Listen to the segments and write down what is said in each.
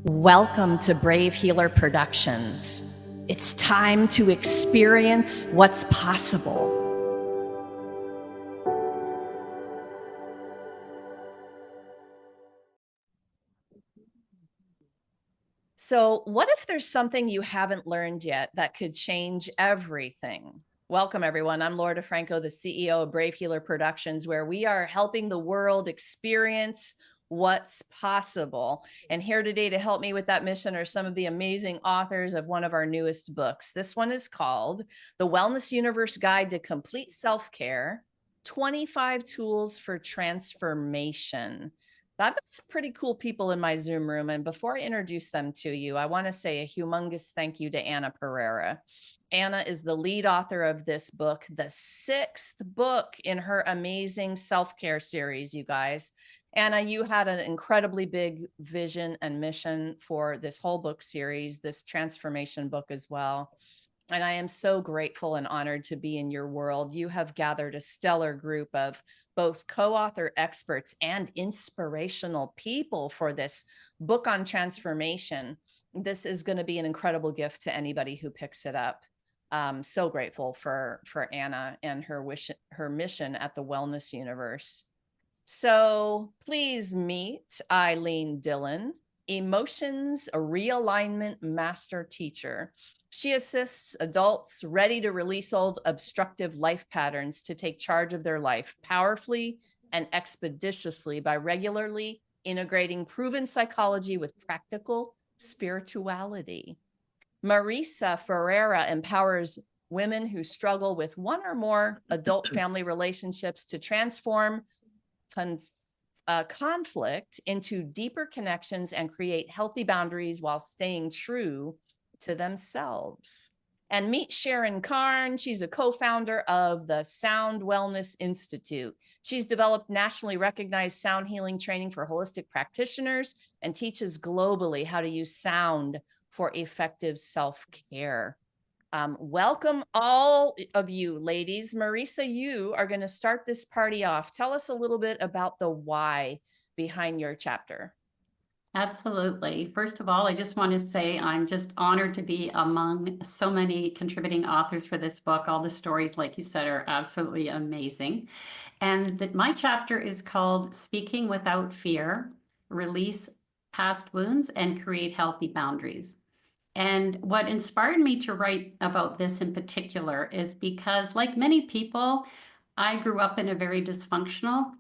Welcome to Brave Healer Productions. It's time to experience what's possible. So, what if there's something you haven't learned yet that could change everything? Welcome, everyone. I'm Laura DeFranco, the CEO of Brave Healer Productions, where we are helping the world experience what's possible. And here today to help me with that mission are some of the amazing authors of one of our newest books. This one is called The Wellness Universe Guide to Complete Self-Care, 25 Tools for Transformation. I've got some pretty cool people in my Zoom room. And before I introduce them to you, I want to say a humongous thank you to Anna Pereira. Anna is the lead author of this book, the sixth book in her amazing self-care series, you guys. Anna, you had an incredibly big vision and mission for this whole book series, this transformation book as well. And I am so grateful and honored to be in your world. You have gathered a stellar group of both co-author experts and inspirational people for this book on transformation. This is going to be an incredible gift to anybody who picks it up. So grateful for Anna and her mission at the Wellness Universe. So please meet Eileen Dillon, Emotions Realignment Master Teacher. She assists adults ready to release old obstructive life patterns to take charge of their life powerfully and expeditiously by regularly integrating proven psychology with practical spirituality. Marisa Ferreira empowers women who struggle with one or more adult family relationships to transform conflict into deeper connections and create healthy boundaries while staying true to themselves. And meet Sharon Carne. She's a co-founder of the Sound Wellness Institute. She's developed nationally recognized sound healing training for holistic practitioners and teaches globally how to use sound for effective self-care. Welcome all of you, ladies. Marisa, you are going to start this party off. Tell us a little bit about the why behind your chapter. Absolutely. First of all, I just want to say I'm just honored to be among so many contributing authors for this book. All the stories, like you said, are absolutely amazing. And my chapter is called Speaking Without Fear, Release Past Wounds and Create Healthy Boundaries. And what inspired me to write about this in particular is because, like many people, I grew up in a very dysfunctional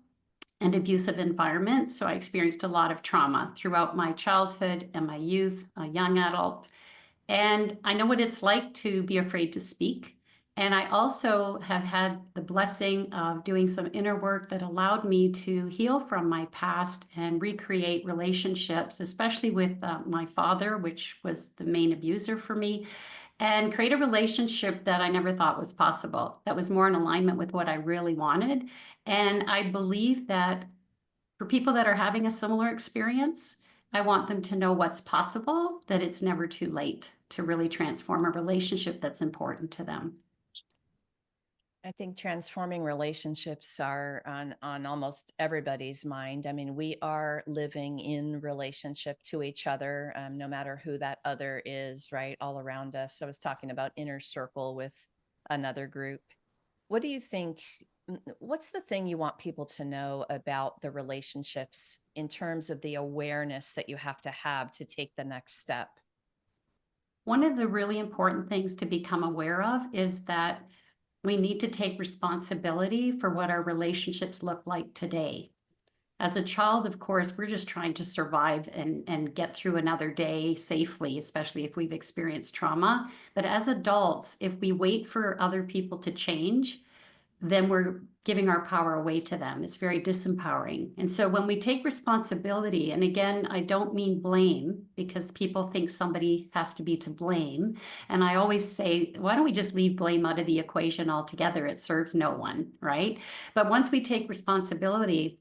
and abusive environment. So I experienced a lot of trauma throughout my childhood and my youth, a young adult. And I know what it's like to be afraid to speak. And I also have had the blessing of doing some inner work that allowed me to heal from my past and recreate relationships, especially with my father, which was the main abuser for me, and create a relationship that I never thought was possible, that was more in alignment with what I really wanted. And I believe that for people that are having a similar experience, I want them to know what's possible, that it's never too late to really transform a relationship that's important to them. I think transforming relationships are on almost everybody's mind. I mean, we are living in relationship to each other, no matter who that other is, right? All around us. I was talking about inner circle with another group. What do you think? What's the thing you want people to know about the relationships in terms of the awareness that you have to take the next step? One of the really important things to become aware of is that we need to take responsibility for what our relationships look like today. As a child, of course, we're just trying to survive and get through another day safely, especially if we've experienced trauma. But as adults, if we wait for other people to change, then we're giving our power away to them. It's very disempowering. And so when we take responsibility, and again, I don't mean blame, because people think somebody has to be to blame. And I always say, why don't we just leave blame out of the equation altogether? It serves no one, right? But once we take responsibility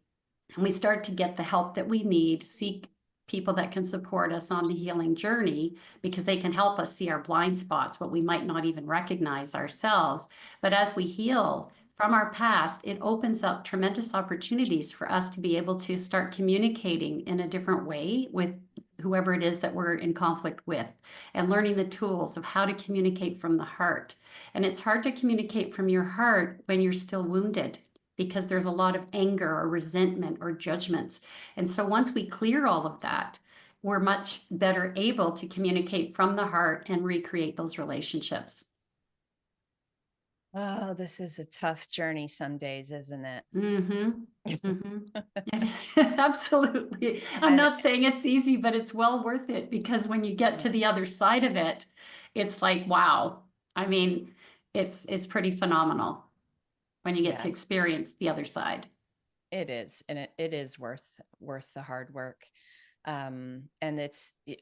and we start to get the help that we need, seek people that can support us on the healing journey, because they can help us see our blind spots, what we might not even recognize ourselves. But as we heal from our past, it opens up tremendous opportunities for us to be able to start communicating in a different way with whoever it is that we're in conflict with, and learning the tools of how to communicate from the heart. And it's hard to communicate from your heart when you're still wounded, because there's a lot of anger or resentment or judgments. And so once we clear all of that, we're much better able to communicate from the heart and recreate those relationships. Oh, this is a tough journey some days, isn't it? Mm-hmm. Mm-hmm. Absolutely. I'm And not saying it's easy, but it's well worth it, because when you get to the other side of it, it's like, wow. I mean, it's pretty phenomenal when you get to yeah, experience the other side. it is. And it is worth the hard work. And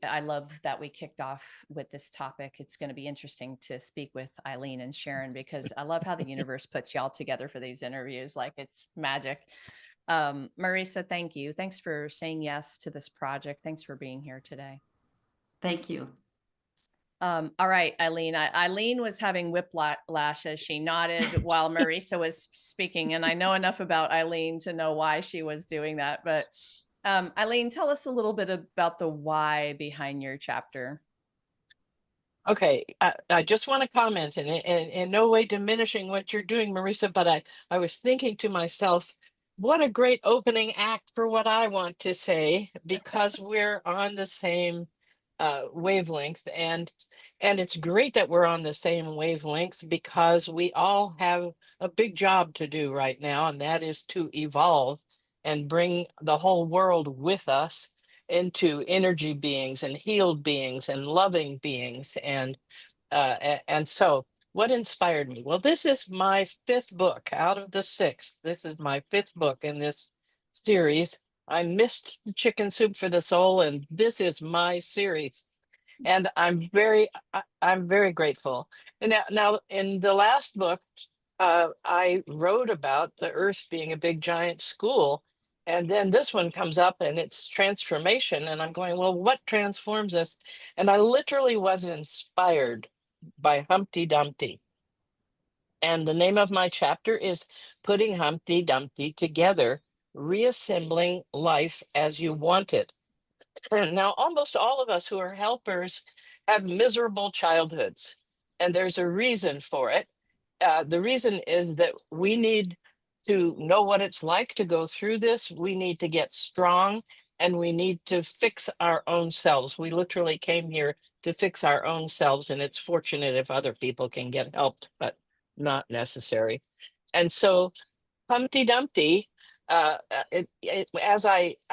I love that we kicked off with this topic. It's going to be interesting to speak with Eileen and Sharon, because I love how the universe puts y'all together for these interviews. Like, it's magic. Marisa, thank you. Thanks for saying yes to this project. Thanks for being here today. Thank you. All right, Eileen. Eileen was having whiplash as she nodded while Marisa was speaking, and I know enough about Eileen to know why she was doing that. But Eileen, tell us a little bit about the why behind your chapter. Okay, I just want to comment, and in no way diminishing what you're doing, Marisa, but I was thinking to myself, what a great opening act for what I want to say, because we're on the same wavelength, and it's great that we're on the same wavelength, because we all have a big job to do right now, and that is to evolve and bring the whole world with us into energy beings and healed beings and loving beings. And so what inspired me? Well, this is my fifth book out of the six. This is my fifth book in this series. I missed Chicken Soup for the Soul, and this is my series, and I'm very grateful. And now in the last book, I wrote about the earth being a big giant school, and then this one comes up and it's transformation, and I'm going, well, what transforms us? And I literally was inspired by Humpty Dumpty, and the name of my chapter is Putting Humpty Dumpty Together, Reassembling Life as You Want It. Now, almost all of us who are helpers have miserable childhoods, and there's a reason for it. The reason is that we need to know what it's like to go through this. We need to get strong, and we need to fix our own selves. We literally came here to fix our own selves, and it's fortunate if other people can get helped, but not necessary. And so Humpty Dumpty, I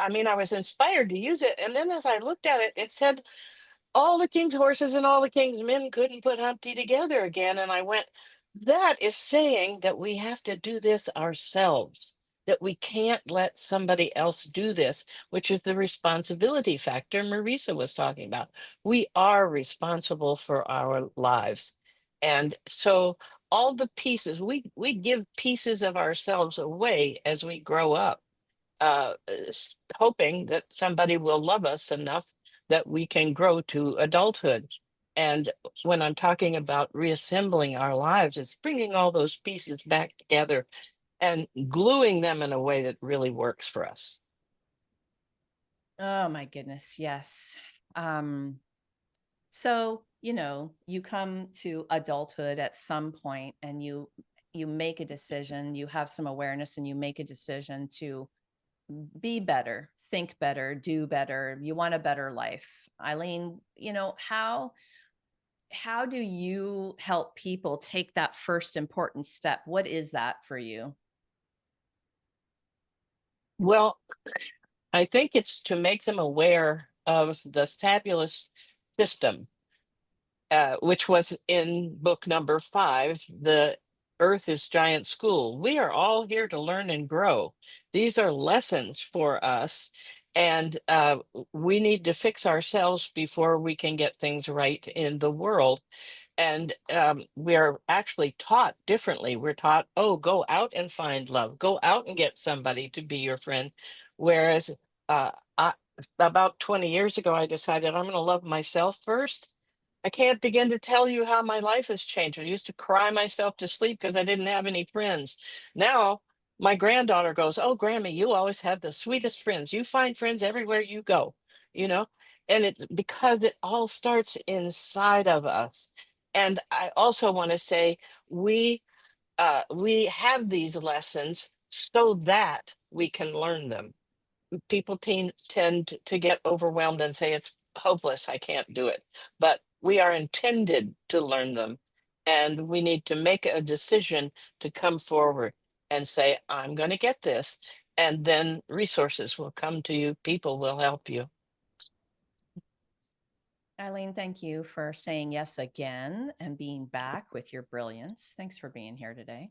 mean, I was inspired to use it. And then as I looked at it, it said all the king's horses and all the king's men couldn't put Humpty together again. And I went, that is saying that we have to do this ourselves, that we can't let somebody else do this, which is the responsibility factor Marisa was talking about. We are responsible for our lives. And so all the pieces, we give pieces of ourselves away as we grow up, hoping that somebody will love us enough that we can grow to adulthood. And when I'm talking about reassembling our lives, it's bringing all those pieces back together and gluing them in a way that really works for us. Oh my goodness, yes. Um, so, you come to adulthood at some point, and you make a decision, you have some awareness, and you make a decision to be better, think better, do better. You want a better life. Eileen, how do you help people take that first important step? What is that for you? Well, I think it's to make them aware of the fabulous system, which was in book number 5, The Earth is Giant School. We are all here to learn and grow. These are lessons for us, and we need to fix ourselves before we can get things right in the world. And we're actually taught differently. We're taught, oh, go out and find love, go out and get somebody to be your friend. Whereas I, about 20 years ago, I decided I'm going to love myself first. I can't begin to tell you how my life has changed. I used to cry myself to sleep because I didn't have any friends. Now, my granddaughter goes, oh, Grammy, you always have the sweetest friends. You find friends everywhere you go, you know? And it's because it all starts inside of us. And I also want to say we have these lessons so that we can learn them. People tend to get overwhelmed and say it's hopeless, I can't do it. But we are intended to learn them. And we need to make a decision to come forward and say, I'm going to get this. And then resources will come to you, people will help you. Eileen, thank you for saying yes again and being back with your brilliance. Thanks for being here today.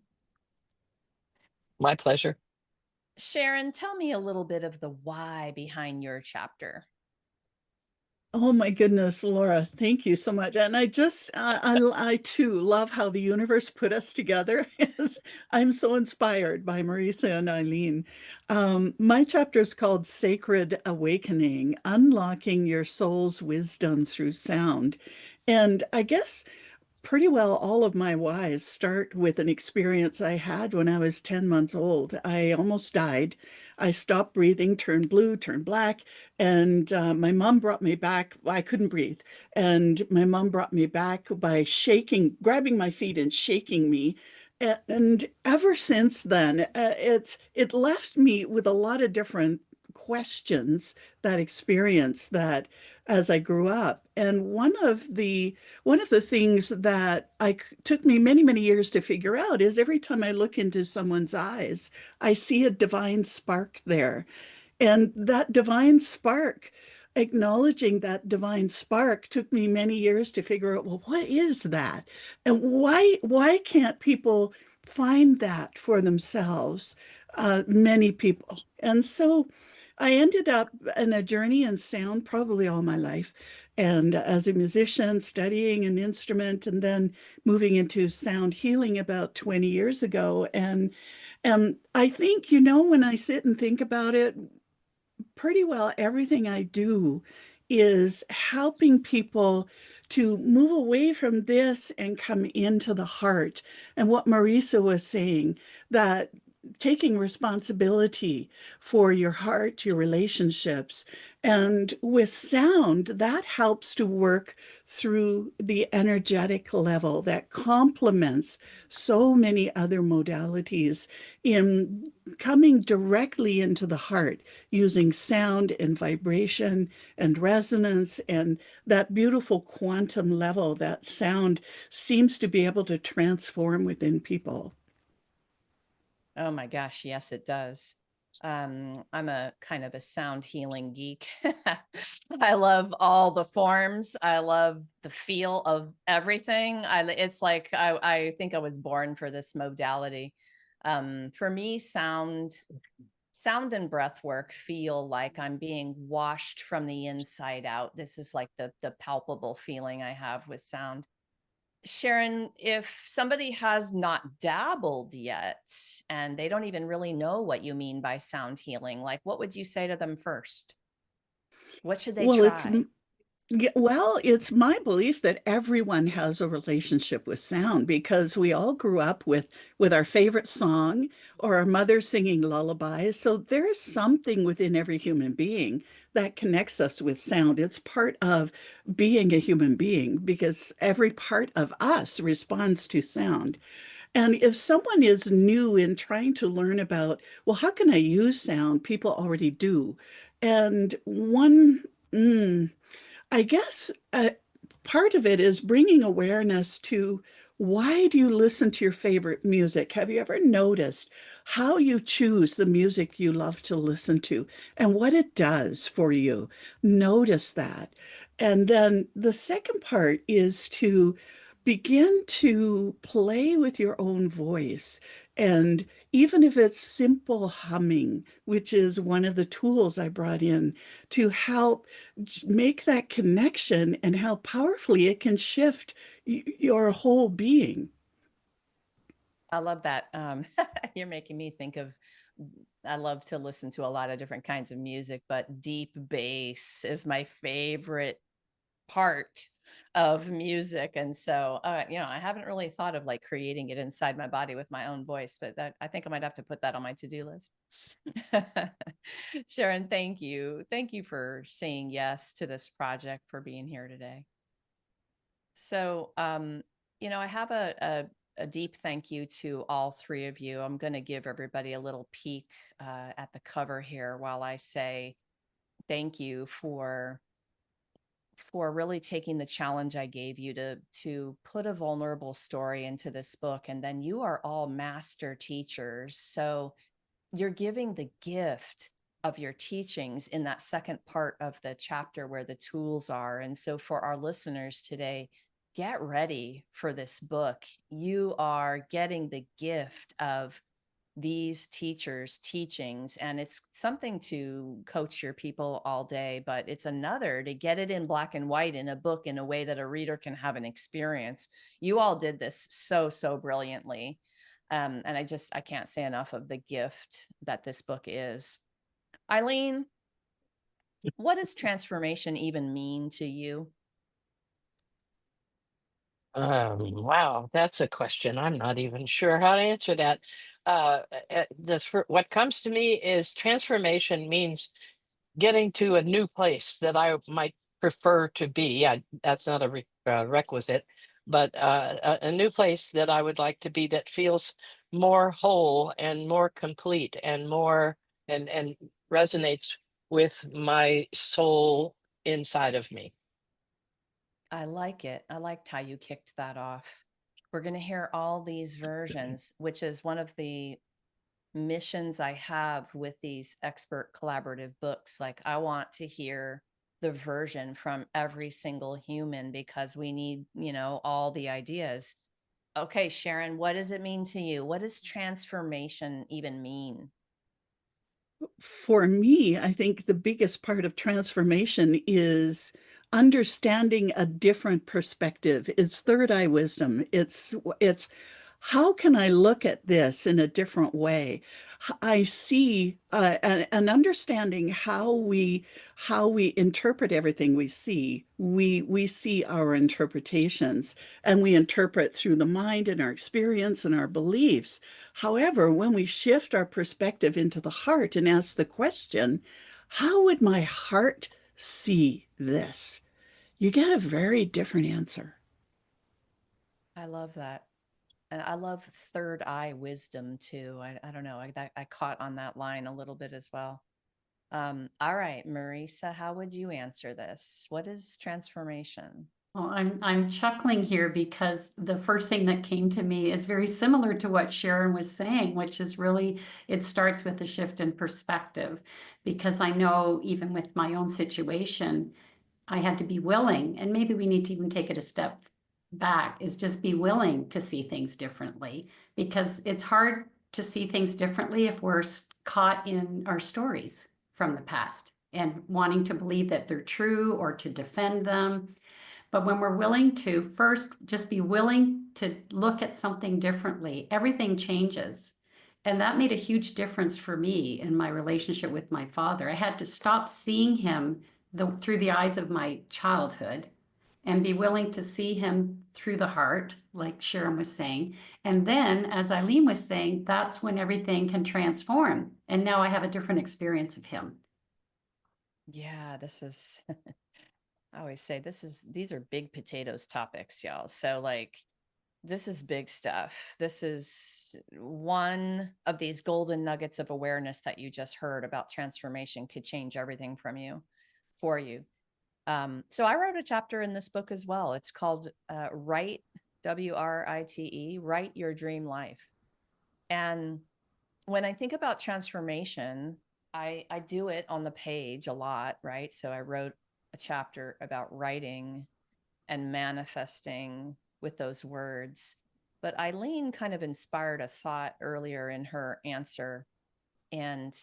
My pleasure. Sharon, tell me a little bit of the why behind your chapter. Oh my goodness, Laura, thank you so much. And I too love how the universe put us together. I'm so inspired by Marisa and Eileen. My chapter is called Sacred Awakening, Unlocking Your Soul's Wisdom Through Sound. And I guess pretty well all of my whys start with an experience I had when I was 10 months old. I almost died. I stopped breathing, turned blue, turned black, and my mom brought me back. I couldn't breathe. And my mom brought me back by grabbing my feet and shaking me. And ever since then, it left me with a lot of different questions, that experience, that as I grew up. And one of the things that took me many, many years to figure out is every time I look into someone's eyes, I see a divine spark there. And that divine spark, acknowledging that divine spark, took me many years to figure out, well, what is that? And why can't people find that for themselves? Many people. And so I ended up in a journey in sound probably all my life. And as a musician, studying an instrument, and then moving into sound healing about 20 years ago. And I think, when I sit and think about it, pretty well everything I do is helping people to move away from this and come into the heart. And what Marisa was saying, that taking responsibility for your heart, your relationships. And with sound, that helps to work through the energetic level that complements so many other modalities in coming directly into the heart, using sound and vibration and resonance and that beautiful quantum level that sound seems to be able to transform within people. Oh my gosh, yes, it does. I'm a kind of a sound healing geek. I love all the forms. I love the feel of everything. It's like I think I was born for this modality. For me, sound and breath work feel like I'm being washed from the inside out. This is like the palpable feeling I have with sound. Sharon, if somebody has not dabbled yet and they don't even really know what you mean by sound healing, like what would you say to them first? What should they Well, it's try? Yeah, well, it's my belief that everyone has a relationship with sound because we all grew up with our favorite song or our mother singing lullabies. So there is something within every human being that connects us with sound. It's part of being a human being because every part of us responds to sound. And if someone is new in trying to learn about, well, how can I use sound? People already do. And I guess part of it is bringing awareness to, why do you listen to your favorite music? Have you ever noticed how you choose the music you love to listen to and what it does for you? Notice that. And then the second part is to begin to play with your own voice. And even if it's simple humming, which is one of the tools I brought in to help make that connection, and how powerfully it can shift your whole being. I love that. You're making me think of, I love to listen to a lot of different kinds of music, but deep bass is my favorite part. of music. And so, I haven't really thought of like creating it inside my body with my own voice, but I think I might have to put that on my to-do list. Sharon, thank you. Thank you for saying yes to this project, for being here today. So, I have a deep thank you to all three of you. I'm going to give everybody a little peek at the cover here while I say thank you for really taking the challenge I gave you to put a vulnerable story into this book. And then you are all master teachers. So you're giving the gift of your teachings in that second part of the chapter where the tools are. And so for our listeners today, get ready for this book. You are getting the gift of these teachers' teachings, and it's something to coach your people all day, but it's another to get it in black and white in a book in a way that a reader can have an experience. You all did this so brilliantly. And I can't say enough of the gift that this book is. Eileen, what does transformation even mean to you? Wow, that's a question. I'm not even sure how to answer that. What comes to me is transformation means getting to a new place that I might prefer to be. That's not a requisite, but a new place that I would like to be that feels more whole and more complete and more and resonates with my soul inside of me. I like it. I liked how you kicked that off. We're going to hear all these versions, which is one of the missions I have with these expert collaborative books. Like, I want to hear the version from every single human because we need, all the ideas. Okay, Sharon, what does it mean to you? What does transformation even mean? For me, I think the biggest part of transformation is understanding a different perspective. It's third eye wisdom. It's how can I look at this in a different way? I see an understanding how we interpret everything we see. We see our interpretations, and we interpret through the mind and our experience and our beliefs. However, when we shift our perspective into the heart and ask the question, how would my heart see this? You get a very different answer. I love that. And I love third eye wisdom too. I don't know. I caught on that line a little bit as well. All right, Marisa, how would you answer this? What is transformation? Well, I'm chuckling here because the first thing that came to me is very similar to what Sharon was saying, which is really it starts with a shift in perspective. Because I know even with my own situation, I had to be willing, and maybe we need to even take it a step back, is just be willing to see things differently, because it's hard to see things differently if we're caught in our stories from the past and wanting to believe that they're true or to defend them. But when we're willing to first just be willing to look at something differently, everything changes. And that made a huge difference for me in my relationship with my father. I had to stop seeing him through the eyes of my childhood and be willing to see him through the heart, like Sharon was saying. And then, as Eileen was saying, that's when everything can transform. And now I have a different experience of him. Yeah, this is I always say these are big potatoes topics, y'all. So like this is big stuff. This is one of these golden nuggets of awareness that you just heard about transformation could change everything for you. So I wrote a chapter in this book as well. It's called Write, WRITE, Write Your Dream Life. And when I think about transformation, I do it on the page a lot, right? So I wrote a chapter about writing and manifesting with those words. But Eileen kind of inspired a thought earlier in her answer. And,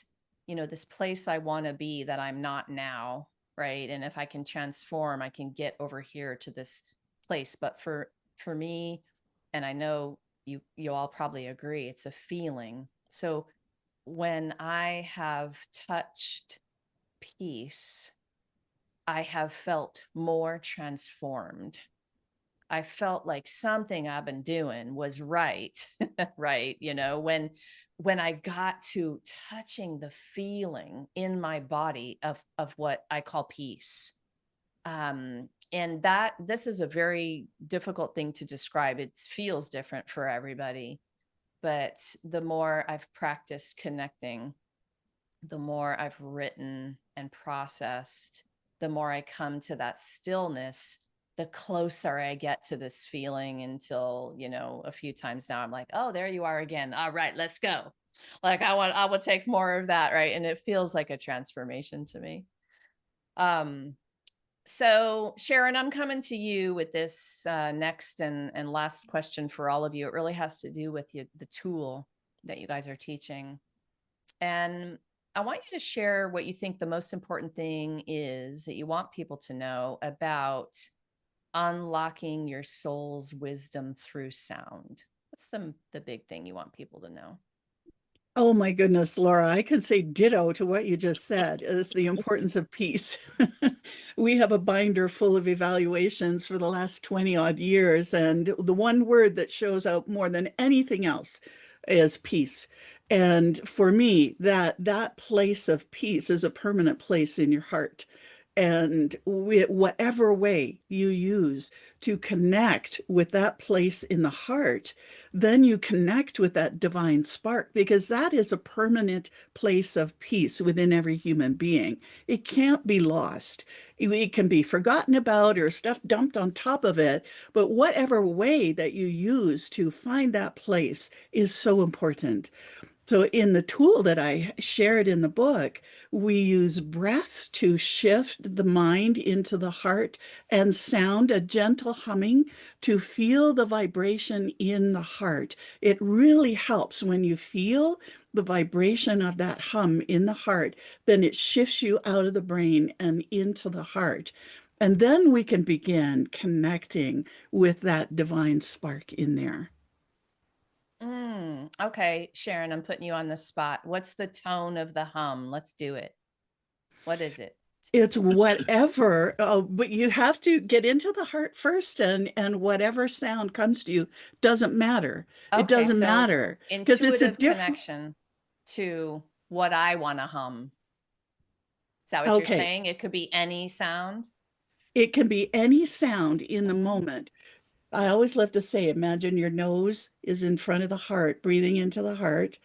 this place I want to be that I'm not now, right? And if I can transform, I can get over here to this place. But for me, and I know you all probably agree, it's a feeling. So when I have touched peace, I have felt more transformed. I felt like something I've been doing was right, right? You know, when I got to touching the feeling in my body of what I call peace. And that this is a very difficult thing to describe. It feels different for everybody, but the more I've practiced connecting, the more I've written and processed, the more I come to that stillness, the closer I get to this feeling until, you know, a few times now I'm like, oh, there you are again. All right, let's go. Like I would take more of that, right? And it feels like a transformation to me. Um, so Sharon, I'm coming to you with this next and last question for all of you. It really has to do with the tool that you guys are teaching. And I want you to share what you think the most important thing is that you want people to know about unlocking your soul's wisdom through sound. What's the big thing you want people to know? Oh my goodness, Laura, I can say ditto to what you just said is the importance of peace. We have a binder full of evaluations for the last 20 odd years, and the one word that shows out more than anything else is peace. And for me, that place of peace is a permanent place in your heart. And whatever way you use to connect with that place in the heart, then you connect with that divine spark, because that is a permanent place of peace within every human being. It can't be lost. It can be forgotten about or stuff dumped on top of it, but whatever way that you use to find that place is so important. So, in the tool that I shared in the book, we use breath to shift the mind into the heart and sound, a gentle humming to feel the vibration in the heart. It really helps when you feel the vibration of that hum in the heart, then it shifts you out of the brain and into the heart. And then we can begin connecting with that divine spark in there. Okay, Sharon, I'm putting you on the spot. What's the tone of the hum? Let's do it. What is it? It's whatever, but you have to get into the heart first, and whatever sound comes to you doesn't matter. It Okay, doesn't so matter because it's a intuitive different. connection to what I want to hum. Is that what you're Okay, saying? It could be any sound. it can be any sound in the Mhm. moment. I always love to say, imagine your nose is in front of the heart, breathing into the heart.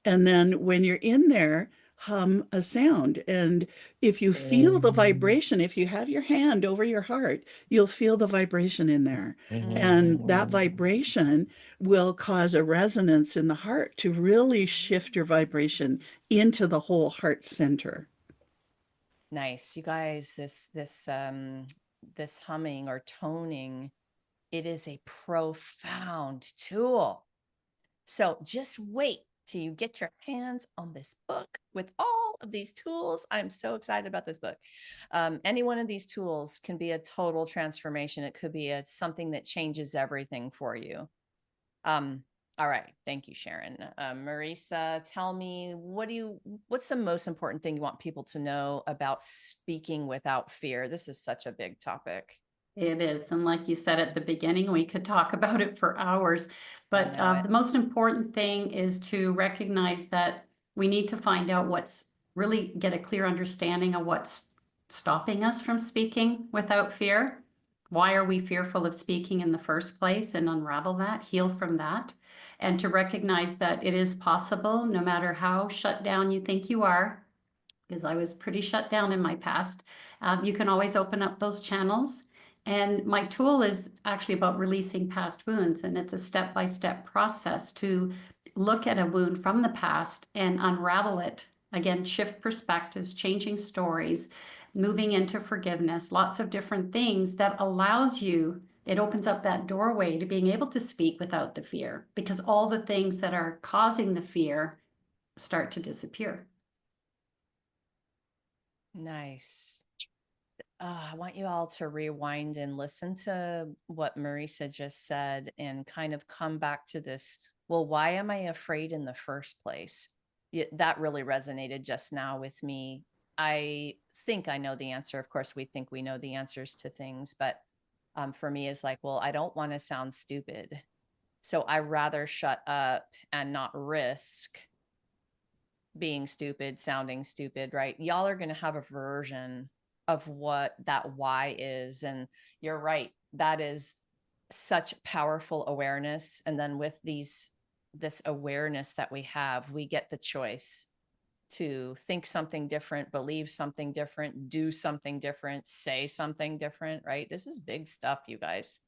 And then when you're in there, hum a sound. And if you feel the vibration, if you have your hand over your heart, you'll feel the vibration in there. And that Mm. vibration will cause a resonance in the heart to really shift your vibration into the whole heart center. Nice. You guys, this humming or toning, it is a profound tool. So just wait till you get your hands on this book with all of these tools. I'm so excited about this book. Any one of these tools can be a total transformation. It could be something that changes everything for you. Um, all right. Thank you, Sharon. Marisa, tell me, what's the most important thing you want people to know about speaking without fear? This is such a big topic. It is. And like you said at the beginning, we could talk about it for hours. I But know it. the most important thing is to recognize that we need to find out really get a clear understanding of what's stopping us from speaking without fear. Why are we fearful of speaking in the first place, and unravel that, heal from that, and to recognize that it is possible no matter how shut down you think you are, because I was pretty shut down in my past. You can always open up those channels. And my tool is actually about releasing past wounds. And it's a step-by-step process to look at a wound from the past and unravel it. Again, shift perspectives, changing stories, moving into forgiveness, lots of different things that allows you, it opens up that doorway to being able to speak without the fear, because all the things that are causing the fear start to disappear. Nice. I want you all to rewind and listen to what Marisa just said and kind of come back to this. Well, why am I afraid in the first place? That really resonated just now with me. I think I know the answer. Of course, we think we know the answers to things, but for me is like, well, I don't want to sound stupid. So I rather shut up and not risk being stupid, sounding stupid, right? Y'all are going to have a version of what that why is. And you're right. That is such powerful awareness. And then with this awareness that we have, we get the choice to think something different, believe something different, do something different, say something different, right? This is big stuff, you guys.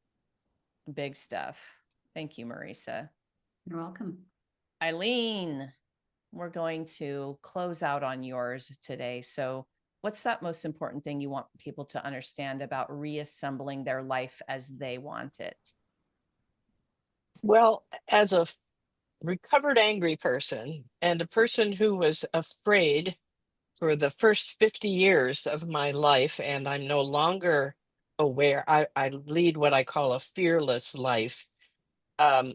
Big stuff. Thank you, Marisa. You're welcome. Eileen, we're going to close out on yours today. So what's that most important thing you want people to understand about reassembling their life as they want it? Well, as a recovered angry person and a person who was afraid for the first 50 years of my life, and I'm no longer aware, I lead what I call a fearless life. Um,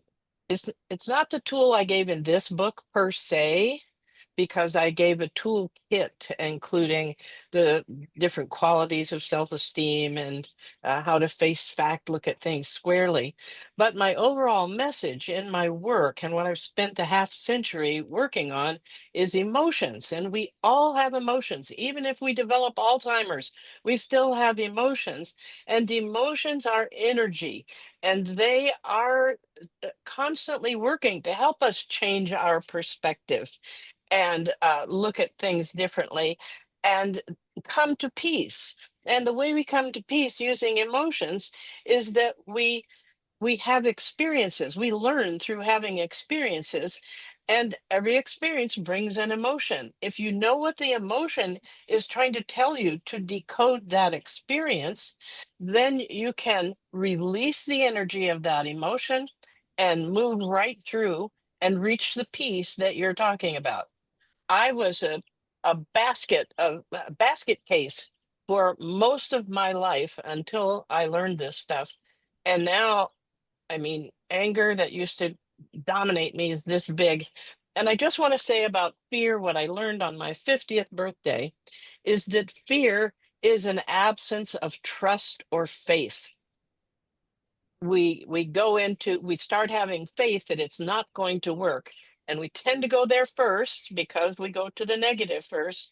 it's not the tool I gave in this book per se, because I gave a toolkit, including the different qualities of self-esteem and how to face fact, look at things squarely. But my overall message in my work and what I've spent a half century working on is emotions. And we all have emotions. Even if we develop Alzheimer's, we still have emotions. And emotions are energy, and they are constantly working to help us change our perspective and look at things differently and come to peace. And the way we come to peace using emotions is that we have experiences. We learn through having experiences, and every experience brings an emotion. If you know what the emotion is trying to tell you to decode that experience, then you can release the energy of that emotion and move right through and reach the peace that you're talking about. I was a basket case for most of my life until I learned this stuff. And now, I mean, anger that used to dominate me is this big. And I just want to say about fear, what I learned on my 50th birthday is that fear is an absence of trust or faith. We start having faith that it's not going to work, and we tend to go there first because we go to the negative first.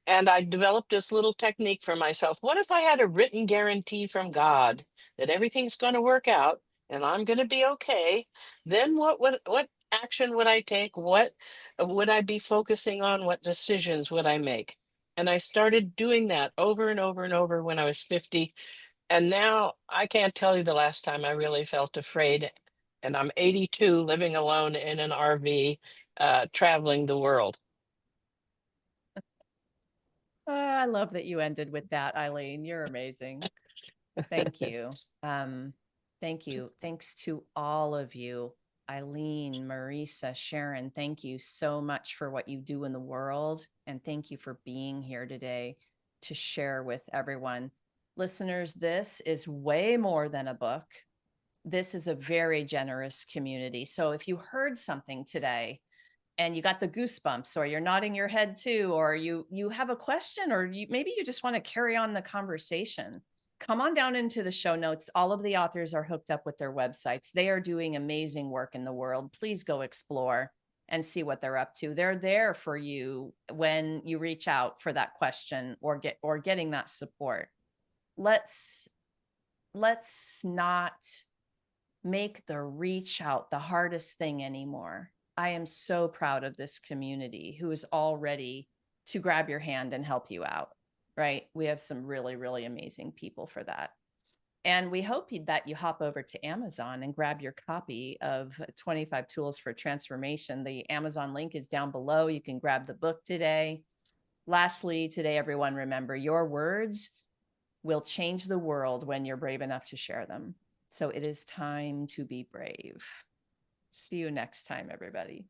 And I developed this little technique for myself. What if I had a written guarantee from God that everything's going to work out and I'm going to be okay? Then what action would I take? What would I be focusing on? What decisions would I make? And I started doing that over and over and over when I was 50. And now I can't tell you the last time I really felt afraid. And I'm 82, living alone in an RV, traveling the world. I love that you ended with that, Eileen. You're amazing. Thank you. Thank you. Thanks to all of you. Eileen, Marisa, Sharon, thank you so much for what you do in the world. And thank you for being here today to share with everyone. Listeners, this is way more than a book. This is a very generous community. So if you heard something today and you got the goosebumps, or you're nodding your head too, or you have a question, or maybe you just want to carry on the conversation, come on down into the show notes. All of the authors are hooked up with their websites. They are doing amazing work in the world. Please go explore and see what they're up to. They're there for you when you reach out for that question or getting that support. Let's not make the reach out the hardest thing anymore. I am so proud of this community who is all ready to grab your hand and help you out, right? We have some really, really amazing people for that. And we hope that you hop over to Amazon and grab your copy of 25 Tools for Transformation. The Amazon link is down below. You can grab the book today. Lastly, today, everyone, remember, your words will change the world when you're brave enough to share them. So it is time to be brave. See you next time, everybody.